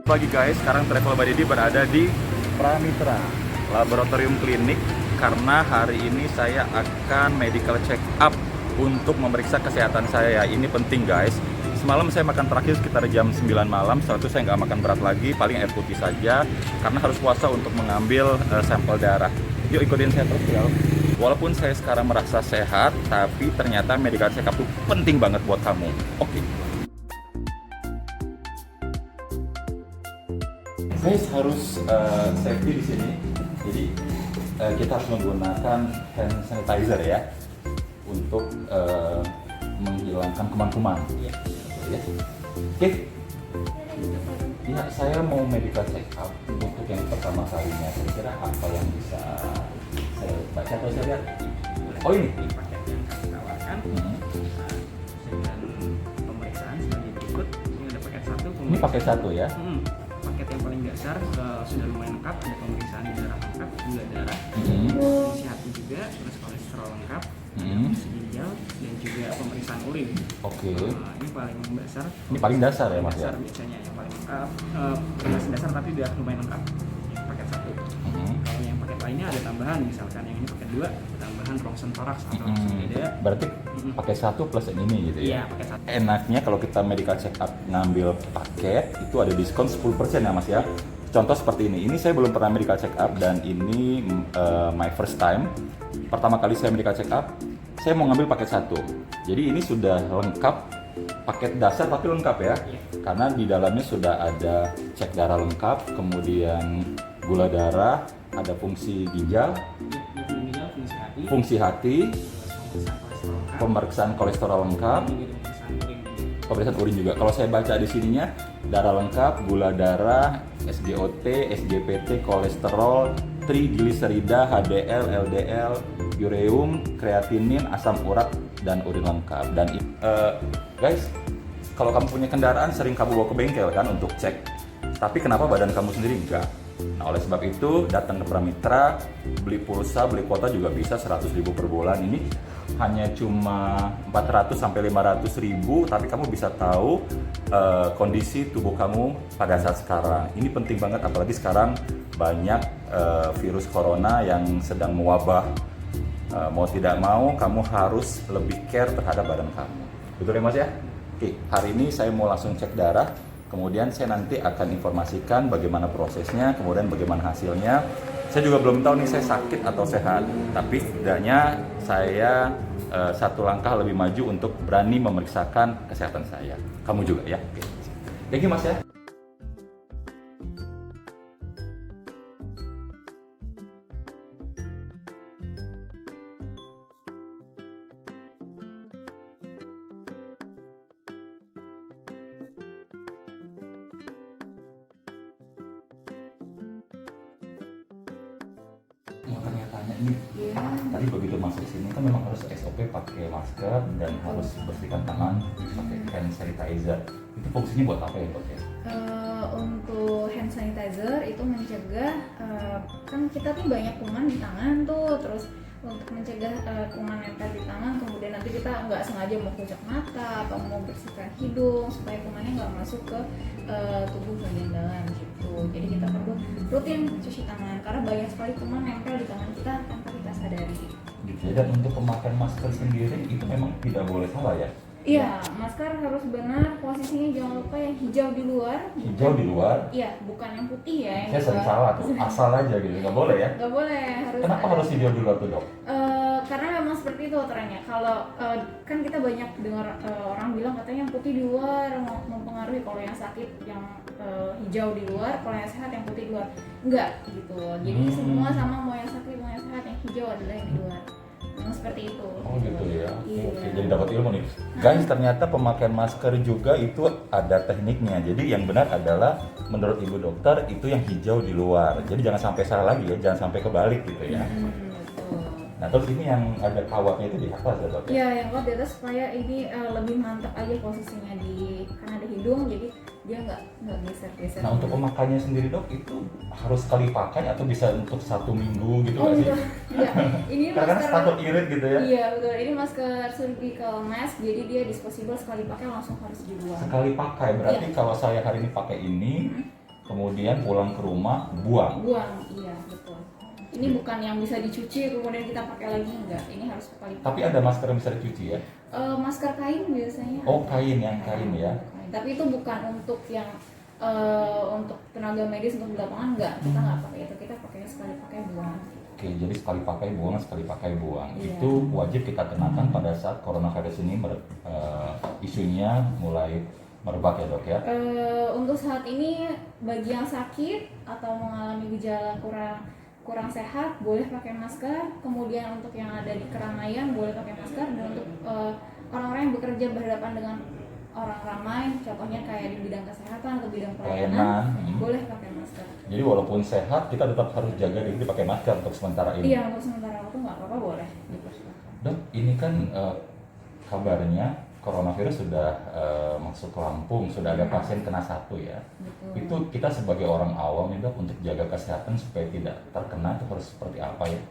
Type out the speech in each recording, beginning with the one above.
Pagi guys, sekarang Travel by Didi berada di Pramitra Laboratorium Klinik karena hari ini saya akan medical check up untuk memeriksa kesehatan saya. Ini penting guys. Semalam saya makan terakhir sekitar jam 9 malam, setelah itu saya nggak makan berat lagi, paling air putih saja karena harus puasa untuk mengambil sampel darah. Yuk ikutin saya terus ya. Walaupun saya sekarang merasa sehat, tapi ternyata medical check up itu penting banget buat kamu. Oke. Guys, harus safety di sini. Jadi kita harus menggunakan hand sanitizer ya untuk menghilangkan kuman-kuman. Ya. Oke. Ya, saya mau medical check up untuk yang pertama kalinya. Kira-kira apa yang bisa saya baca atau saya lihat? Oh ini Paket yang kami tawarkan dengan pemeriksaan sebagai berikut. Ini ada paket satu. Ini paket satu ya. Paket yang paling dasar sudah lumayan lengkap, ada pemeriksaan darah lengkap, gula darah, fungsi hati juga, terus kolesterol lengkap, fungsi ginjal, dan juga pemeriksaan urin. Oke. Ini paling dasar. Ini paling dasar ya mas ya. Dasar biasanya yang paling lengkap. Masih dasar tapi udah lumayan lengkap. Yang paket satu. Kalau yang paket lainnya ada tambahan, misalkan yang ini paket 2, tambahan rongsen toraks atau rongsen dada. Berarti pakai satu plus yang ini gitu ya? Iya, pakai satu. Enaknya kalau kita medical check up ngambil paket itu ada diskon 10% ya mas ya. Contoh seperti ini saya belum pernah medical check up dan ini my first time. Pertama kali saya medical check up, saya mau ngambil paket satu. Jadi ini sudah lengkap, paket dasar tapi lengkap ya. Karena di dalamnya sudah ada cek darah lengkap, kemudian gula darah, ada fungsi ginjal, fungsi hati, pemeriksaan kolesterol lengkap, pemeriksaan urin juga. Kalau saya baca di sininya, darah lengkap, gula darah, SGOT, SGPT, kolesterol, trigliserida, HDL, LDL, ureum, kreatinin, asam urat, dan urin lengkap. Dan guys, kalau kamu punya kendaraan sering kamu bawa ke bengkel kan untuk cek. Tapi kenapa badan kamu sendiri enggak? Nah, oleh sebab itu datang ke Pramitra, beli pulsa, beli kuota juga bisa 100.000 per bulan. Ini hanya cuma 400 sampai 500.000, tapi kamu bisa tahu kondisi tubuh kamu pada saat sekarang. Ini penting banget, apalagi sekarang banyak virus corona yang sedang mewabah. Mau tidak mau, kamu harus lebih care terhadap badan kamu. Betul ya mas ya? Oke, hari ini saya mau langsung cek darah. Kemudian saya nanti akan informasikan bagaimana prosesnya, kemudian bagaimana hasilnya. Saya juga belum tahu nih saya sakit atau sehat, tapi setidaknya saya satu langkah lebih maju untuk berani memeriksakan kesehatan saya. Kamu juga ya. Oke. Thank you mas ya. Mau tanya-tanya nih, tadi begitu masuk sini kan memang harus SOP pakai masker dan harus bersihkan tangan pakai hand sanitizer. Itu fungsinya buat apa ya dok ya? Untuk hand sanitizer itu mencegah kan kita tuh banyak kuman di tangan tuh, terus untuk mencegah kuman nempel di tangan, kemudian nanti kita nggak sengaja mau kucek mata atau mau bersihkan hidung supaya kumannya nggak masuk ke tubuh bagian dalam gitu. Jadi kita perlu rutin cuci tangan karena banyak sekali kuman nempel di tangan kita tanpa kita sadari. Gitu ya. Dan untuk pemakaian masker sendiri itu memang tidak boleh salah ya? Iya, masker harus benar posisinya, jangan lupa yang hijau di luar. Hijau di luar? Iya, bukan yang putih ya. Yang Saya sering salah tuh, asal aja gitu, nggak boleh ya? Nggak boleh, harus. Kenapa harus hijau di luar tuh dok? Karena memang seperti itu aturannya. Kalau kan kita banyak dengar orang bilang katanya yang putih di luar mempengaruhi, kalau yang sakit yang hijau di luar, kalau yang sehat yang putih di luar. Enggak gitu. Jadi semua sama, mau yang sakit mau yang sehat, yang hijau adalah yang di luar. Memang seperti itu. Oh gitu ya. Iya. Oke, jadi dapat ilmu nih. Guys, ternyata pemakaian masker juga itu ada tekniknya. Jadi yang benar adalah menurut ibu dokter itu yang hijau di luar. Jadi jangan sampai salah lagi ya, jangan sampai kebalik gitu ya. Betul. Nah terus ini yang ada kawatnya itu di atas ya dok? Iya, yang kawat di atas supaya ini lebih mantap aja posisinya karena ada hidung, jadi dia nggak geser-geser. Nah untuk pemakaiannya sendiri dok itu harus sekali pakai atau bisa untuk 1 minggu gitu Oh nggak sih? enggak, ini Karena masker status irit gitu ya? Iya betul, ini masker surgical mask, jadi dia disposable, sekali pakai langsung harus dibuang. Sekali pakai, berarti kalau saya hari ini pakai ini, kemudian pulang ke rumah buang. Buang, iya betul. Ini bukan yang bisa dicuci kemudian kita pakai lagi, enggak. Ini harus sekali pakai. Tapi ada masker yang bisa dicuci ya? Masker kain biasanya. Oh, ada. kain ya. Kain. Tapi itu bukan untuk yang untuk tenaga medis untuk di lapangan, enggak. Kita nggak pakai itu, kita pakai sekali pakai buang. Oke, jadi sekali pakai buang. Iya. Itu wajib kita kenakan pada saat coronavirus ini isunya mulai merebak ya dok ya? Untuk saat ini bagi yang sakit atau mengalami gejala kurang sehat boleh pakai masker. Kemudian untuk yang ada di keramaian boleh pakai masker, dan untuk orang-orang yang bekerja berhadapan dengan orang ramai, contohnya kayak di bidang kesehatan atau bidang pelayanan, boleh pakai masker. Jadi walaupun sehat kita tetap harus jaga diri pakai masker untuk sementara ini. Iya, untuk sementara waktu nggak apa-apa, boleh dipersilakan. Dok, ini kan kabarnya coronavirus sudah masuk ke Lampung, sudah ada pasien kena 1 ya. Betul. Itu kita sebagai orang awam nih dok, untuk jaga kesehatan supaya tidak terkena itu harus seperti apa ya?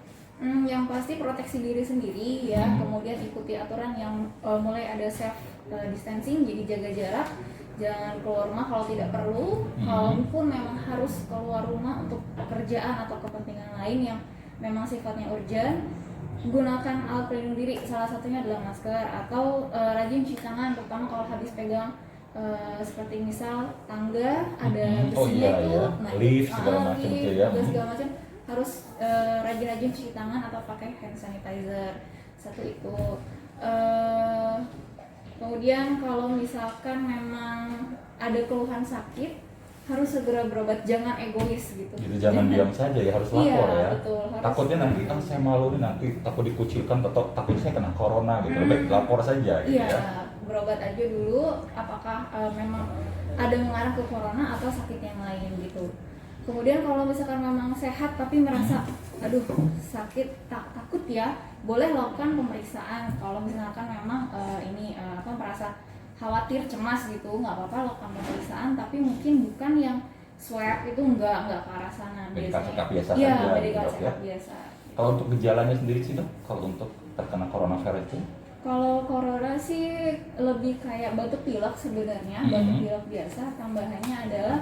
Yang pasti proteksi diri sendiri ya, kemudian ikuti aturan yang mulai ada self distancing, jadi jaga jarak, jangan keluar rumah kalau tidak perlu. Kalaupun memang harus keluar rumah untuk pekerjaan atau kepentingan lain yang memang sifatnya urgent, gunakan alat pelindung diri, salah satunya adalah masker, atau rajin cuci tangan, terutama kalau habis pegang seperti misal tangga ada besinya itu, lift segala macam itu ya, segala macam harus rajin-rajin cuci tangan atau pakai hand sanitizer. Satu itu. Kemudian kalau misalkan memang ada keluhan sakit, harus segera berobat, jangan egois gitu. Jadi jangan diam saja ya, harus lapor ya. Betul, harus. Takutnya nanti saya malu nih, nanti takut dikucilkan atau takut saya kena corona gitu. Lebih baik lapor saja gitu Iya, ya. berobat aja dulu apakah memang ada mengarah ke corona atau sakit yang lain gitu. Kemudian kalau misalkan memang sehat tapi merasa aduh sakit takut ya, boleh lakukan pemeriksaan. Kalau misalkan memang merasa khawatir, cemas gitu, nggak apa-apa lakukan pemeriksaan, tapi mungkin bukan yang swab itu nggak ke arah sana. Medical check-up biasa Iya, saja, medical dok, check-up ya. biasa. Kalau untuk gejalanya sendiri sih dok, kalau untuk terkena coronavirus itu? Kalau corona sih lebih kayak batuk pilek sebenarnya, batuk pilek biasa. Tambahannya adalah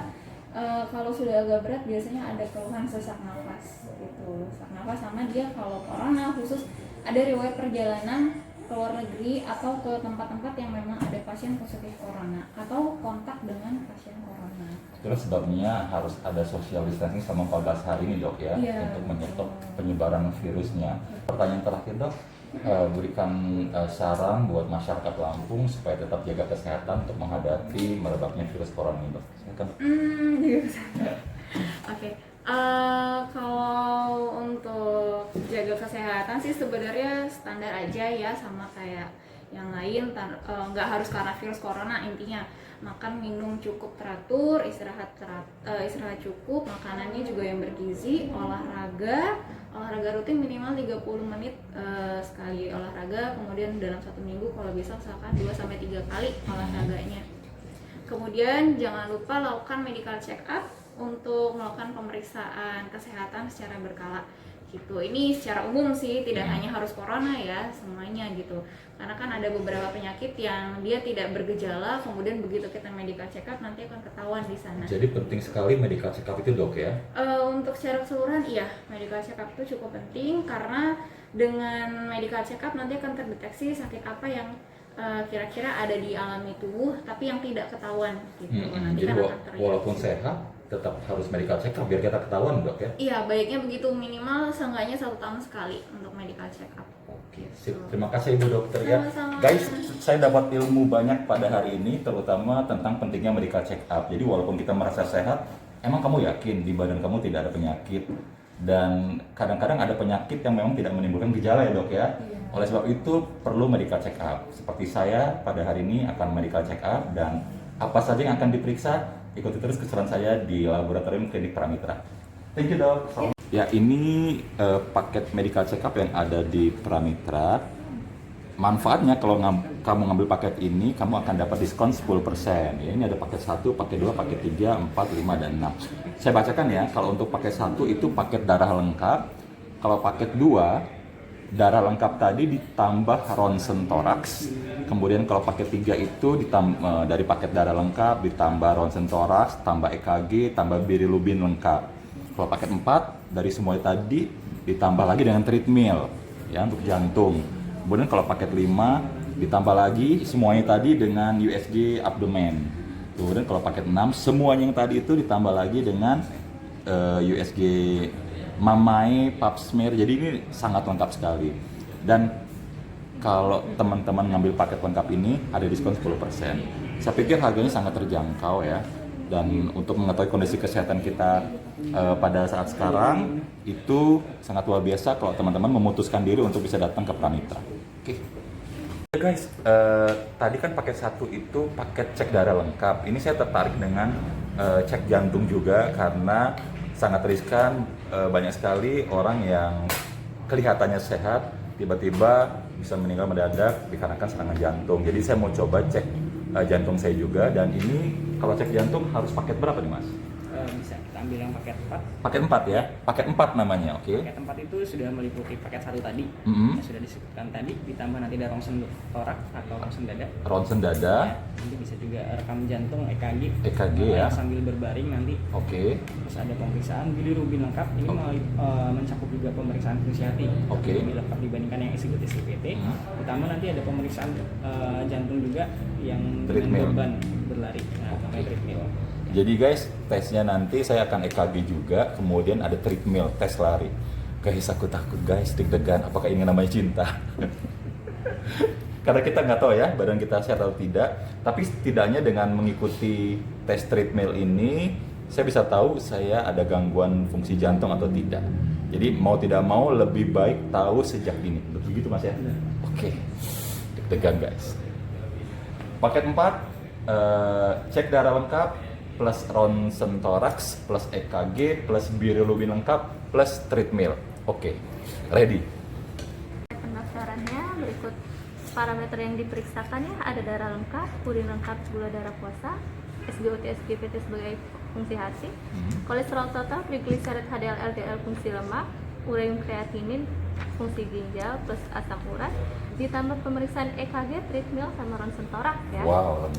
kalau sudah agak berat biasanya ada keluhan sesak nafas gitu. Sesak nafas, sama dia kalau corona khusus ada riwayat perjalanan ke luar negeri atau ke tempat-tempat yang memang ada pasien positif corona atau kontak dengan pasien corona. Itulah sebabnya harus ada social distancing selama 14 hari ini dok ya, untuk menyetop penyebaran virusnya. Pertanyaan terakhir dok, berikan saran buat masyarakat Lampung supaya tetap jaga kesehatan untuk menghadapi merebaknya virus corona ini dok. Oke. Kalau untuk jaga kesehatan sih sebenarnya standar aja ya, sama kayak yang lain, nggak harus karena virus corona. Intinya makan minum cukup teratur, istirahat cukup, makanannya juga yang bergizi, olahraga rutin minimal 30 menit sekali olahraga, kemudian dalam 1 minggu kalau bisa usahakan 2-3 kali olahraganya. Kemudian jangan lupa lakukan medical check up untuk melakukan pemeriksaan kesehatan secara berkala gitu. Ini secara umum sih, tidak hanya harus corona ya, semuanya gitu. Karena kan ada beberapa penyakit yang dia tidak bergejala, kemudian begitu kita medical check up nanti akan ketahuan di sana. Jadi penting sekali medical check up itu dok ya? Untuk secara keseluruhan iya, medical check up itu cukup penting, karena dengan medical check up nanti akan terdeteksi sakit apa yang kira-kira ada di alami tubuh tapi yang tidak ketahuan gitu. Nanti Jadi kan akan terdeteksi. walaupun sehat tetap harus medical check up biar kita ketahuan dok ya? Iya, baiknya begitu, minimal seenggaknya 1 tahun sekali untuk medical check up. Oke, sip. Terima kasih Ibu Dokter ya. Sama-sama. Guys, saya dapat ilmu banyak pada hari ini, terutama tentang pentingnya medical check up. Jadi walaupun kita merasa sehat, emang kamu yakin di badan kamu tidak ada penyakit? Dan kadang-kadang ada penyakit yang memang tidak menimbulkan gejala ya dok ya. Oleh sebab itu perlu medical check up. Seperti saya pada hari ini akan medical check up, dan apa saja yang akan diperiksa, ikuti terus keseruan saya di Laboratorium Klinik Pramitra. Thank you dok. Ya, ini paket medical check up yang ada di Pramitra. Manfaatnya kalau kamu ngambil paket ini, kamu akan dapat diskon 10%. Ya, ini ada paket 1, paket 2, paket 3, 4, 5, dan 6. Saya bacakan ya, kalau untuk paket 1 itu paket darah lengkap. Kalau paket 2, darah lengkap tadi ditambah ronsen toraks. Kemudian kalau paket 3 itu dari paket darah lengkap ditambah ronsen toraks, tambah EKG, tambah bilirubin lengkap. Kalau paket 4 dari semua tadi ditambah lagi dengan treadmill ya untuk jantung. Kemudian kalau paket 5 ditambah lagi semuanya tadi dengan USG abdomen. Kemudian kalau paket 6 semuanya yang tadi itu ditambah lagi dengan USG mamai, pap smear. Jadi ini sangat lengkap sekali. Dan kalau teman-teman ngambil paket lengkap ini ada diskon 10%. Saya pikir harganya sangat terjangkau ya. Dan untuk mengetahui kondisi kesehatan kita pada saat sekarang itu sangat luar biasa kalau teman-teman memutuskan diri untuk bisa datang ke Pramitra. Oke. Guys, tadi kan paket 1 itu paket cek darah lengkap. Ini saya tertarik dengan cek jantung juga karena sangat riskan. Banyak sekali orang yang kelihatannya sehat tiba-tiba bisa meninggal mendadak dikarenakan serangan jantung. Jadi saya mau coba cek jantung saya juga, dan ini kalau cek jantung harus paket berapa nih Mas? Bisa kita ambil yang paket 4. Paket 4 ya? Paket 4 namanya, oke. Paket 4 itu sudah meliputi paket 1 tadi Mm-hmm. yang sudah disebutkan tadi, ditambah nanti ada ronsen torak atau ronsen dada. Ronsen dada, Ya, nanti bisa juga rekam jantung, EKG, EKG ya. sambil berbaring nanti. Oke. Terus ada pemeriksaan bilirubin lengkap. Ini mencakup juga pemeriksaan fungsi hati. Oke. Lebih lengkap dibandingkan yang SGOT-SGPT. Utama nanti ada pemeriksaan jantung juga yang Treadmill. dengan beban berlari. Nah, namanya treadmill. Jadi guys, tesnya nanti saya akan EKG juga, kemudian ada treadmill, tes lari. Guys, aku takut guys, deg-degan, apakah ini namanya cinta? Karena kita nggak tahu ya, badan kita sehat atau tidak. Tapi setidaknya dengan mengikuti tes treadmill ini, saya bisa tahu saya ada gangguan fungsi jantung atau tidak. Jadi mau tidak mau lebih baik tahu sejak dini. Begitu Mas ya? Oke, deg-degan guys. Paket 4, cek darah lengkap, plus ronsen toraks, plus EKG, plus bilirubin lengkap, plus treadmill. Oke, ready? Pendaftarannya berikut parameter yang diperiksakan ya, ada darah lengkap, urin lengkap, gula darah puasa, SGOT, SGPT sebagai fungsi hati, kolesterol total, trigliserid, HDL, LDL fungsi lemak, ureum kreatinin fungsi ginjal plus asam urat, ditambah pemeriksaan EKG, treadmill sama ronsen toraks ya. Wow.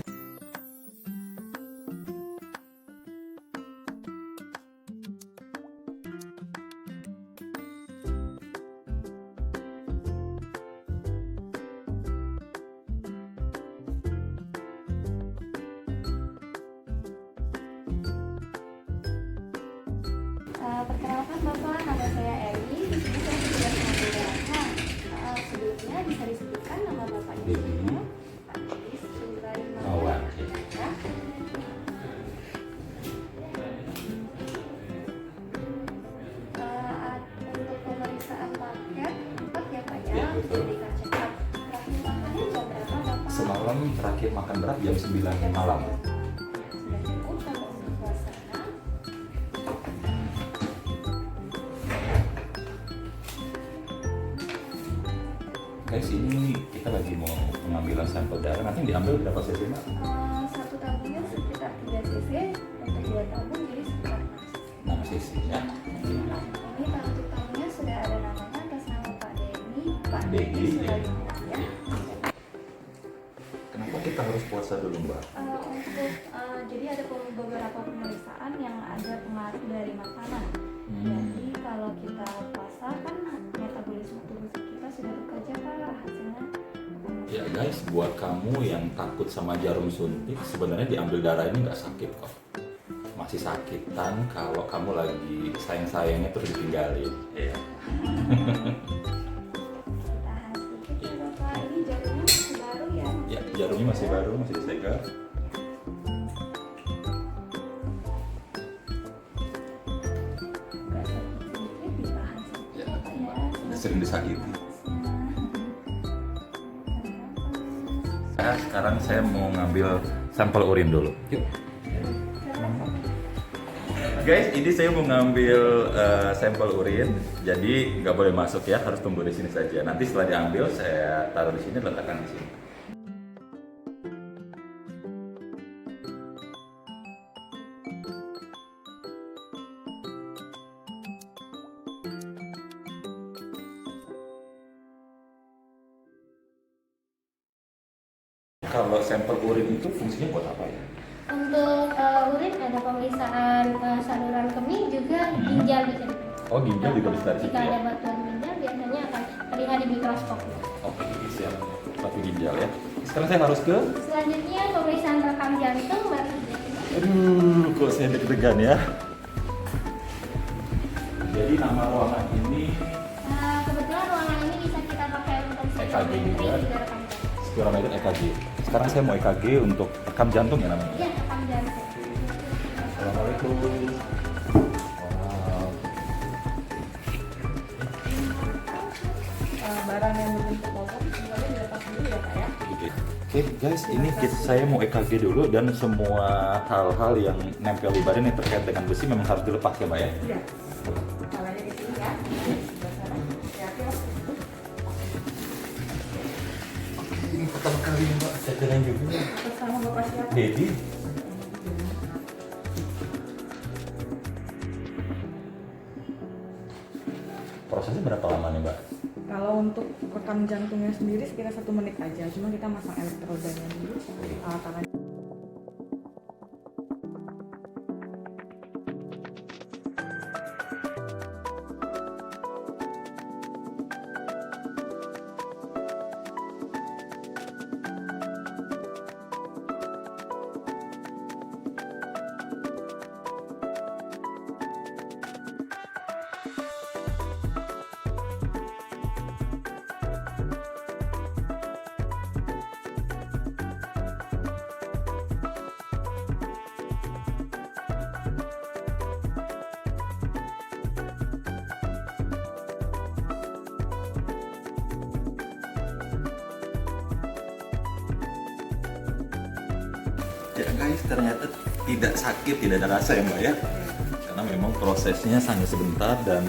Perkenalkan Bapak, nama saya Eli. Di sini saya sudah mengambil darahnya. Sebelumnya bisa disebutkan nama Bapak ini. Dewi. Pak Dewi Sulaiman. Mawar. Ya. Untuk pemeriksaan paket 4 ya Pak ya. Ya, betul. Medical check up. Terakhir makannya jam berapa Bapak? Semalam terakhir makan berat jam 9 malam. Sudah cukup kalau untuk suasana. Guys, ini kita lagi mau pengambilan sampel darah. Nanti yang diambil berapa cc Mbak? Satu tabungnya sekitar 3 cc, untuk 2 tabung jadi sekitar 6 cc ya. ini kartu tamunya sudah ada namanya atas nama Pak Denny, Pak Denny, Denny ya. Sulaiman ya. Kenapa kita harus puasa dulu Mbak? Jadi ada beberapa pemeriksaan yang ada pengaruh dari makanan. Jadi kalau kita puasa kan metabolisme tubuh kita sudah bekerja Pak, hasilnya. Ya guys, buat kamu yang takut sama jarum suntik, sebenarnya diambil darah ini nggak sakit kok. Masih sakitan kalau kamu lagi sayang-sayangnya terus ditinggalin. Ya. Tahan sedikit ya Bapak, ini jarumnya masih baru ya. Ya, jarumnya masih baru, masih segar. Nggak sakit sedikit, ditahan sedikit Ya, Bapak ya. sering disakiti. Sekarang saya mau ngambil sampel urin dulu. Yuk. Guys, ini saya mau ngambil sampel urin, jadi nggak boleh masuk ya, harus tunggu di sini saja. Nanti setelah diambil, saya taruh di sini, letakkan di sini. Kalau sampel urin itu fungsinya buat apa ya? Untuk urin ada pemeriksaan saluran kemih juga ginjal bisa diperiksa. Oh, ginjal juga bisa dari situ Jika ada ya? batuan ginjal biasanya akan terlihat di mikroskop. Oke, siap. Satu ginjal ya. Sekarang saya harus ke... Selanjutnya pemeriksaan rekam jantung baru Aduh, kok saya deg-degan ya. Jadi nama ruangan ini kebetulan ruangan ini bisa kita pakai untuk EKG spirometri juga. juga rekam jantung. spirometer EKG. Sekarang saya mau EKG untuk rekam jantung ya namanya. Iya, rekam jantung. Assalamualaikum. Wow. Barang yang berbentuk logam sebenarnya dilepas dulu ya Pak ya. Oke guys, ini saya mau EKG dulu dan semua hal-hal yang nempel di badan yang terkait dengan besi memang harus dilepas ya Mbak ya? Iya. Kepalanya di sini ya. Sebelah sana. Hati-hati, Mas. Ini pertama kali Mbak, saya jalan juga. Atas nama Bapak siapa? Dedi. Prosesnya berapa lama nih Mbak? Kalau untuk rekam jantungnya sendiri sekitar 1 menit aja, cuma kita masang elektrodanya dulu, alat-alat. Ya guys, ternyata tidak sakit, tidak ada rasa ya Mbak ya. Karena memang prosesnya hanya sebentar dan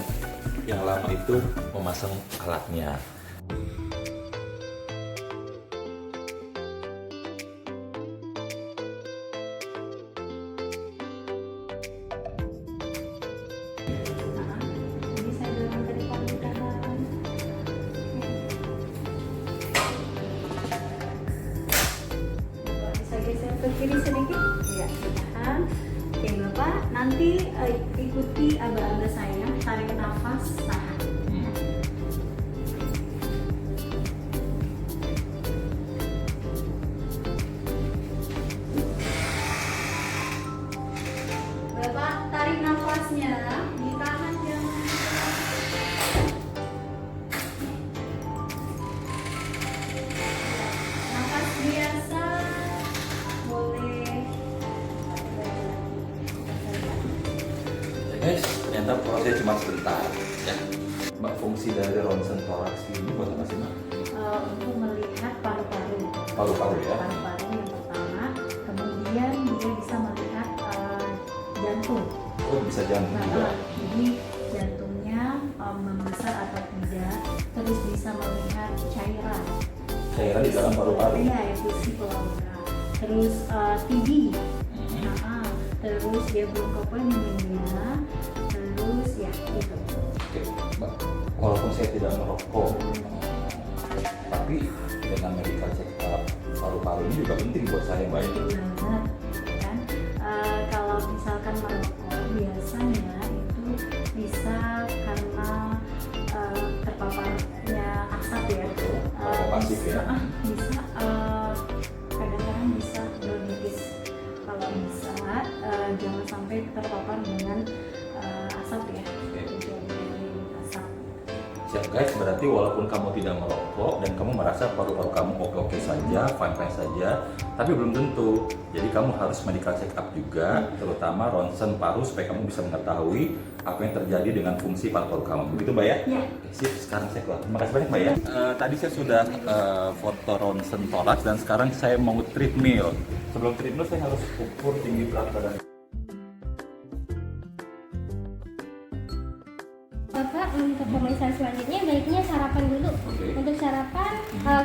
yang lama itu memasang alatnya. Bisa dorong ke depan ke kanan. Bisa geser ke kiri sedikit. Ya, tahan. Oke Bapak, nanti ikuti aba-aba saya, tarik nafas, tahan. Bapak tarik nafasnya, ditahan jangan. Nafas biasa, boleh. Ya guys, ternyata prosesnya cuma sebentar ya. Mbak, fungsi dari ronsen toraks ini buat apa sih Mbak? Untuk melihat paru-paru. Paru-paru ya? Paru-paru yang pertama, kemudian dia bisa melihat jantung. Oh, bisa jantung juga. Jadi jantungnya membesar atau tidak, terus bisa melihat cairan. Cairan di dalam paru-paru. Iya, infusi pleura. Terus TB. Nah, terus dia bronkopneumonia. Terus ya gitu. Oke, Mbak, walaupun saya tidak merokok, tapi dengan medical check up paru-paru ini juga penting buat saya Mbak. Banget kan. Kalau misalkan merokok biasanya itu bisa karena terpaparnya asap ya. Merokok pasif ya? Bisa kadang-kadang bisa bronkitis. Kalau bisa jangan sampai terpapar dengan asap ya. Jadi asap. Siap guys, berarti walaupun kamu tidak merokok dan kamu merasa paru-paru kamu oke-oke saja, fine-fine saja, tapi belum tentu. Jadi kamu harus medical check up juga, terutama ronsen paru supaya kamu bisa mengetahui apa yang terjadi dengan fungsi paru-paru kamu. Begitu Mbak ya? Ya. Oke, sip, sekarang saya keluar. Terima kasih banyak Mbak ya. Tadi saya sudah foto ronsen toraks dan sekarang saya mau treadmill. Sebelum treadmill saya harus ukur tinggi berat badan. Bapak, untuk pemeriksaan selanjutnya baiknya sarapan dulu. Oke. Untuk sarapan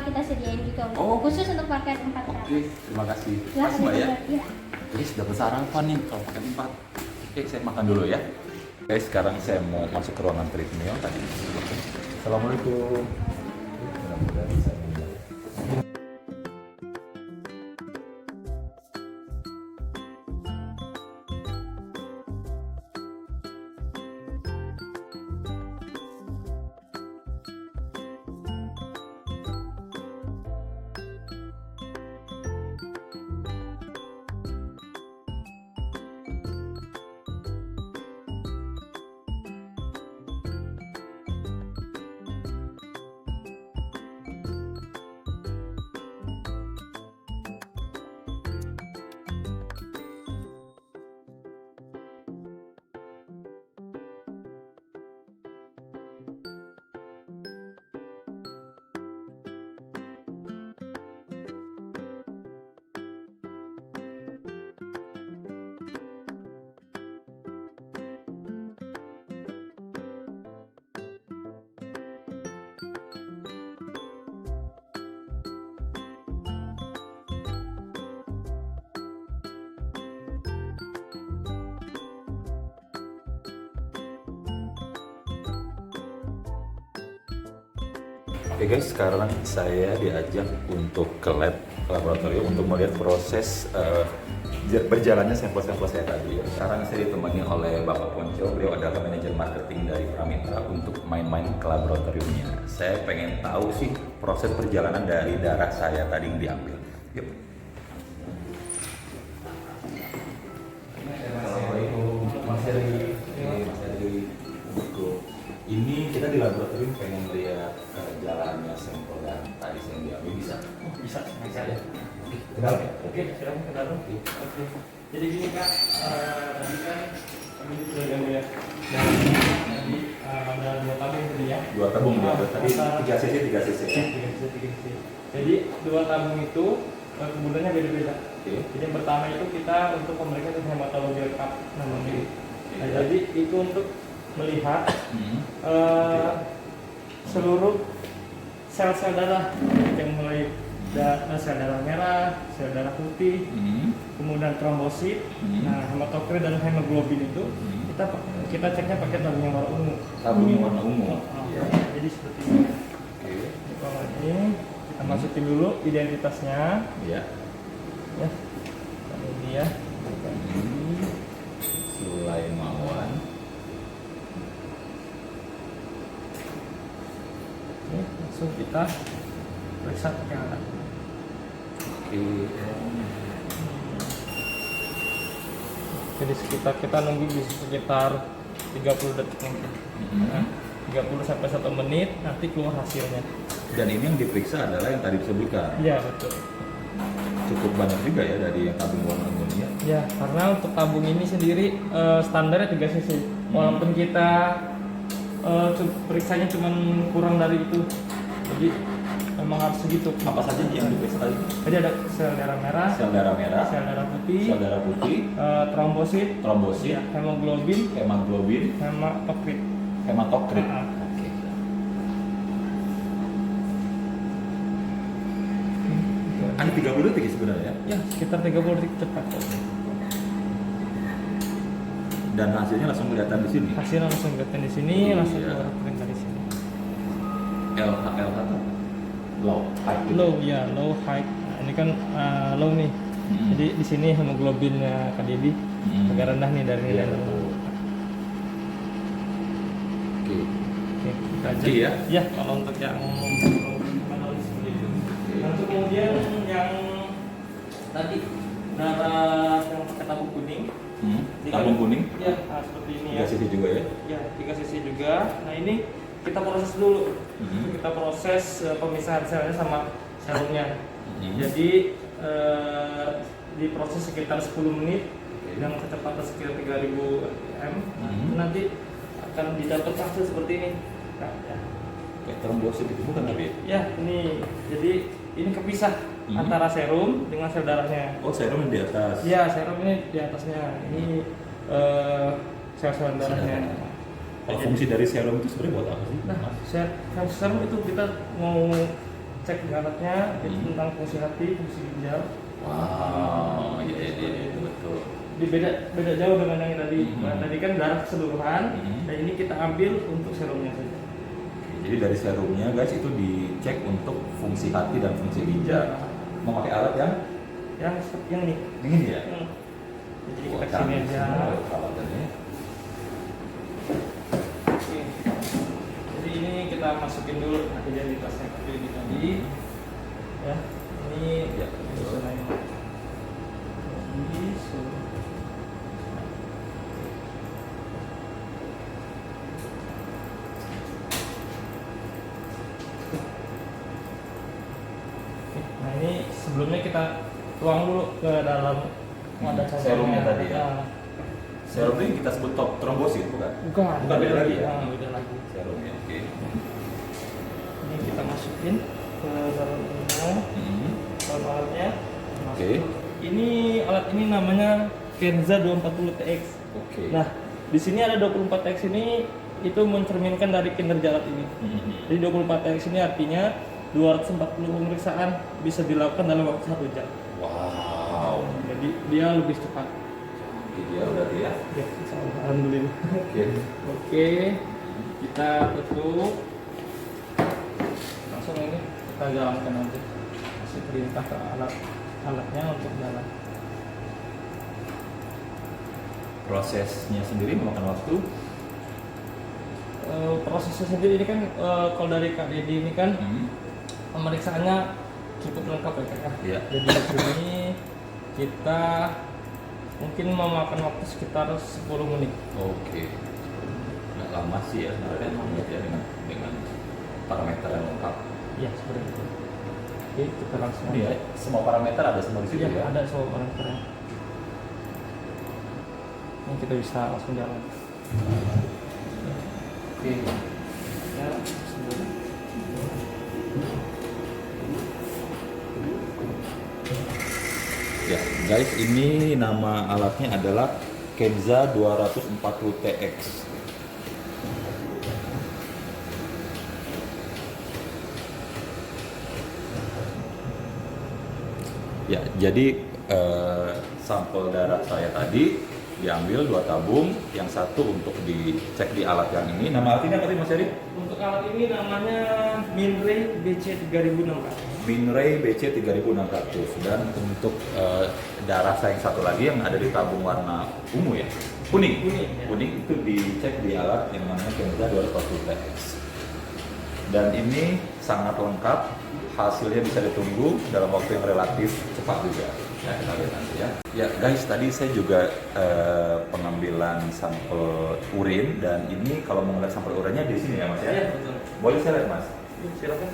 kita sediain juga khusus untuk paket 4 Oke, sarapan. terima kasih. Ya, Makasih Mbak ya. ya. Jadi sudah bersarapan nih kalau pakai 4. Oke, saya makan dulu ya. Guys, sekarang saya mau masuk ke ruangan treadmill tadi. Assalamualaikum. Mudah-mudahan bisa. Oke guys, sekarang saya diajak untuk ke laboratorium untuk melihat proses berjalannya sampel-sampel saya tadi. Sekarang saya ditemani oleh Bapak Ponco, beliau adalah manajer marketing dari Pramitra untuk main-main ke laboratoriumnya. Saya pengen tahu sih proses perjalanan dari darah saya tadi yang diambil. Yuk. Assalamualaikum, Mas Heri. Mas Heri. Ini kita di laboratorium pengen lihat jalannya sampel yang tadi saya diambil, bisa? Oh, bisa ya. Kenal ya? Oke, silakan ke dalam. Oke. Jadi gini Kak, tadi kan kami sudah ganggu ya. Dan tadi ada 2 tabung tadi ya. 2 tabung ya, tadi 3 cc. 3 cc. Jadi 2 tabung itu kegunaannya beda-beda. Oke. Jadi yang pertama itu kita untuk pemeriksaan hematologi lengkap namanya. Nah, jadi itu untuk melihat seluruh sel-sel darah yang mulai sel darah merah, sel darah putih, kemudian trombosit, nah hematokrit dan hemoglobin itu kita ceknya pakai tabung yang warna ungu. Tabung yang warna ungu. Ya. Jadi seperti ini. Oke. Kalau ini kita masukin dulu identitasnya. Ya. Ya. Ini ya. Sulaimawan. Ini langsung kita periksa pakai alat. Oke. Jadi sekitar kita nunggu di sekitar 30 detik mungkin. Nah, 30 sampai 1 menit nanti keluar hasilnya. Dan ini yang diperiksa adalah yang tadi disebutkan. Iya, betul. Cukup banyak juga ya dari yang tabung warna ungu ini ya. Ya, karena untuk tabung ini sendiri standarnya 3 cc. Walaupun kita periksanya cuma kurang dari itu. Jadi memang harus segitu. Apa saja yang diperiksa tadi? Jadi ada sel darah merah, Sel darah merah, sel darah putih, sel darah putih, trombosit, trombosit, ya, hemoglobin, hemoglobin, hematokrit. hematokrit. Ah. Oke. Ada 30 detik ya sebenarnya. Ya, sekitar 30 detik cepat. Dan hasilnya langsung kelihatan di sini. Hasilnya langsung kelihatan di sini, Iya. langsung keluar print dari sini. LH tuh low, high. Low ya, low high. Nah, ini kan low nih. Jadi di sini hemoglobinnya KDB agak rendah nih dari Iya, nilai betul. Oke. Oke, kita Oke, cek. ya. Ya, kalau untuk yang analis seperti itu. Lalu kemudian yang tadi darah yang pakai tabung kuning. Tabung kuning. Ya, seperti ini 3 ya. cc juga ya. Ya, 3 cc juga. Nah, ini kita proses dulu. Kita proses pemisahan selnya sama serumnya. Jadi diproses sekitar 10 menit dengan kecepatan sekitar 3000 rpm. Nanti akan didapat hasil seperti ini. Nah, ya. Kayak trombosit itu bukan tapi ya? Ya, ini jadi ini kepisah antara serum dengan sel darahnya. Oh, serum di atas. Ya, serum ini di atasnya. Ini sel-sel darahnya. Kalau fungsi dari serum itu sebenarnya buat apa sih? Nah, serum itu kita mau cek di alatnya itu tentang fungsi hati, fungsi ginjal. Wow, iya, betul. Di beda jauh dengan yang tadi. Nah, tadi kan darah keseluruhan, dan ini kita ambil untuk serumnya saja. Jadi dari serumnya guys itu dicek untuk fungsi hati dan fungsi ginjal. Mau pakai alat yang ini. ini ya? Jadi kita kesini aja. Alatnya. Oke. Jadi ini kita masukin dulu identitasnya seperti ini tadi. Ya, ini Ya, selain ini Nah, ini sebelumnya kita tuang dulu ke dalam wadah serumnya tadi ya? Nah, Serum itu yang kita sebut trombosit bukan? bukan Beda lagi ya? Beda lagi. Serumnya, oke. Ini kita masukin ke dalam dalam alatnya. Oke. Ini alat ini namanya Kenza 240 TX. Oke. Nah, di sini ada 24 TX ini itu mencerminkan dari kinerja alat ini. Jadi 24 TX ini artinya 240 pemeriksaan bisa dilakukan dalam waktu 1 jam. Wow. Jadi dia lebih cepat. Ideal berarti ya? Ya, alhamdulillah. Oke. Oke, kita tutup. Langsung langsung ini kita jalankan aja, kasih perintah ke alatnya untuk jalan. Prosesnya sendiri memakan waktu? Prosesnya sendiri ini kan kalau dari Kak Dedi ini kan pemeriksaannya cukup lengkap ya Kak ya. Iya. Jadi di sini kita mungkin memakan waktu sekitar 10 menit. Oke. Nggak lama sih ya sebenarnya ya, dengan parameter yang lengkap. Iya seperti itu. Oke, kita langsung Ini ya, semua parameter ada semua di situ Iya, ya. ada semua parameternya. Ini kita bisa langsung jalan. Oke. Ya, sebelum. Ya, guys, ini nama alatnya adalah Kenza 240 TX. Ya, jadi sampel darah saya tadi diambil 2 tabung, yang satu untuk dicek di alat yang ini. Nama alat ini apa sih Mas Heri? Untuk alat ini namanya Minray BC 3600. Binray BC 3600. Dan untuk darah saya yang satu lagi yang ada di tabung warna ungu ya, kuning. Kuning, ya. Kuning itu dicek di alat yang namanya Kenza 240 TX. Dan ini sangat lengkap, hasilnya bisa ditunggu dalam waktu yang relatif cepat juga. Ya, kita lihat nanti ya. Ya guys, tadi saya juga pengambilan sampel urin, dan ini kalau mau ngeliat sampel urinnya di sini ya Mas ya. Iya, betul. Boleh saya lihat Mas? Silakan.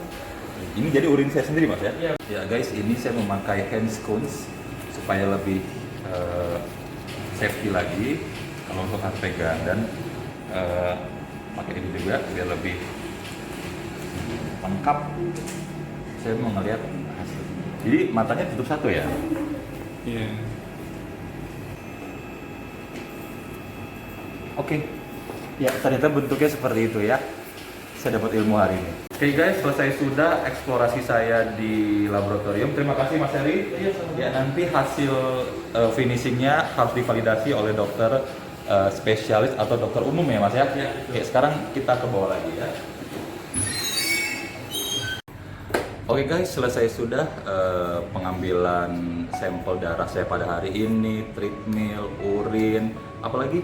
Ini jadi urin saya sendiri Mas ya? Iya. Ya guys, ini saya memakai hand scones supaya lebih safety lagi kalau untuk alat pegang, dan pakai ini juga biar lebih lengkap. Saya mau ngeliat hasil. Jadi matanya tutup satu ya? Iya. Oke. Ya, ternyata bentuknya seperti itu ya. Saya dapat ilmu hari ini. Oke guys, selesai sudah eksplorasi saya di laboratorium. Terima kasih Mas Heri. Iya, sama. Ya, nanti hasil finishingnya harus divalidasi oleh dokter spesialis atau dokter umum ya Mas ya. Iya, betul. Oke, sekarang kita ke bawah lagi ya. Oke guys, selesai sudah pengambilan sampel darah saya pada hari ini, treadmill, urin, apalagi?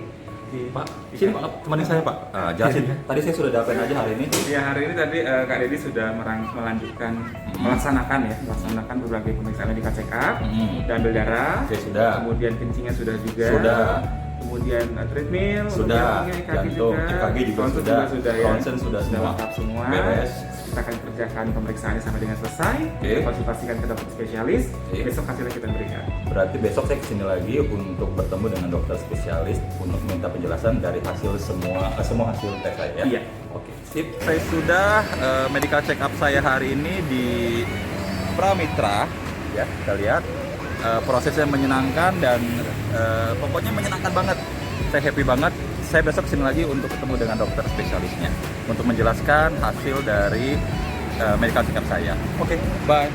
Pak, sini Pak, temenin saya Pak. Jelasin. Tadi saya sudah dapain aja hari ini. Ya, hari ini tadi Kak Dedi sudah melaksanakan berbagai pemeriksaan medical check up, dan ambil darah, Oke, sudah. kemudian kencingnya sudah juga, Sudah. kemudian treadmill, Sudah. kemudian Jantung, EKG juga ronsen sudah. ya. Ronsen sudah semua. lengkap semua. Beres. Kita akan kerjakan pemeriksaannya sampai dengan selesai. Oke. Konsultasikan ke dokter spesialis. Oke. Besok hasilnya kita berikan. Berarti besok saya kesini lagi untuk bertemu dengan dokter spesialis untuk minta penjelasan dari hasil semua hasil tes saya ya. Iya. Oke, sip. Saya sudah medical check up saya hari ini di Pramitra ya. Kita lihat prosesnya menyenangkan dan pokoknya menyenangkan banget. Saya happy banget. Saya besok kesini lagi untuk ketemu dengan dokter spesialisnya untuk menjelaskan hasil dari medical check up saya. Oke, bye.